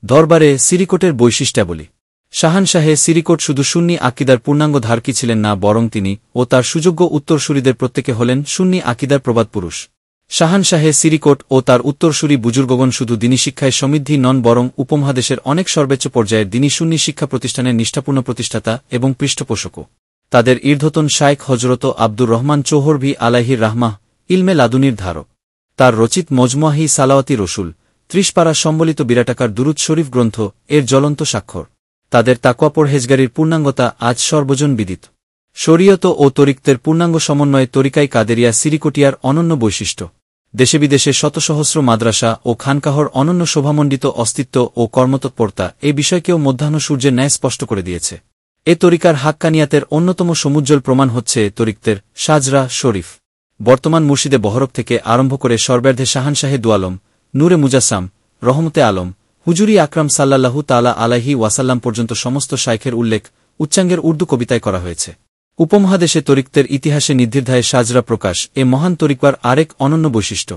দরবারে সিরিকোটের বৈশিষ্ট্যাবলী। শাহানশাহে সিরিকোট শুধু সুন্নি আকিদার পূর্ণাঙ্গ ধারকি ছিলেন না, বরং তিনি ও তার সুযোগ্য উত্তরসূরিদের প্রত্যেকে হলেন সুন্নি আকিদার প্রবাদ পুরুষ। শাহানশাহে সিরিকোট ও তার উত্তরসূরি বুজুর্গগণ শুধু দিনী শিক্ষায় সমৃদ্ধি নন, বরং উপমহাদেশের অনেক সর্বোচ্চ পর্যায়ের দিনী সুন্নি শিক্ষা প্রতিষ্ঠানের নিষ্ঠাপূর্ণ প্রতিষ্ঠাতা এবং পৃষ্ঠপোষকও। তাদের ঈর্ধতন শায়েখ হজরত আব্দুর রহমান চৌহরভি আলাইহির রাহমাহ ইলমে লাদুনির ধারক। তার রচিত মজমুয়াহি সালাওয়াতি রসুল ৩০ পারা সম্বলিত বিরাটাকার দুরুদ শরীফ গ্রন্থ এর জ্বলন্ত স্বাক্ষর। তাদের তাকওয়া পরহেজগারির পূর্ণাঙ্গতা আজ সর্বজন বিদিত। শরীয়ত ও তরিকতের পূর্ণাঙ্গ সমন্বয়ে তরিকাই কাদেরিয়া সিরিকোটিয়ার অনন্য বৈশিষ্ট্য। দেশে বিদেশে শতসহস্র মাদ্রাসা ও খানকাহর অনন্য শোভামণ্ডিত অস্তিত্ব ও কর্মতৎপরতা এই বিষয়কেও মধ্যাহ্ন সূর্যের ন্যায় স্পষ্ট করে দিয়েছে। এ তরিকার হাক্কানিয়াতের অন্যতম সমুজ্জ্বল প্রমাণ হচ্ছে তরিকতের শাজরা শরীফ। বর্তমান মুর্শিদে বহরক থেকে আরম্ভ করে সর্বার্ধে শাহানশাহে দুআলম, নূরে মুজাসসাম, রহমতে আলম, হুজুরি আকরাম সাল্লাল্লাহু তাআলা আলাইহি ওয়াসাল্লাম পর্যন্ত সমস্ত শায়খের উল্লেখ উচ্চাঙ্গের উর্দু কবিতায় করা হয়েছে। উপমহাদেশে তরিকতের ইতিহাসে নির্দ্বিধায় শাজরা প্রকাশ এ মহান তরিকার আরেক অনন্য বৈশিষ্ট্য।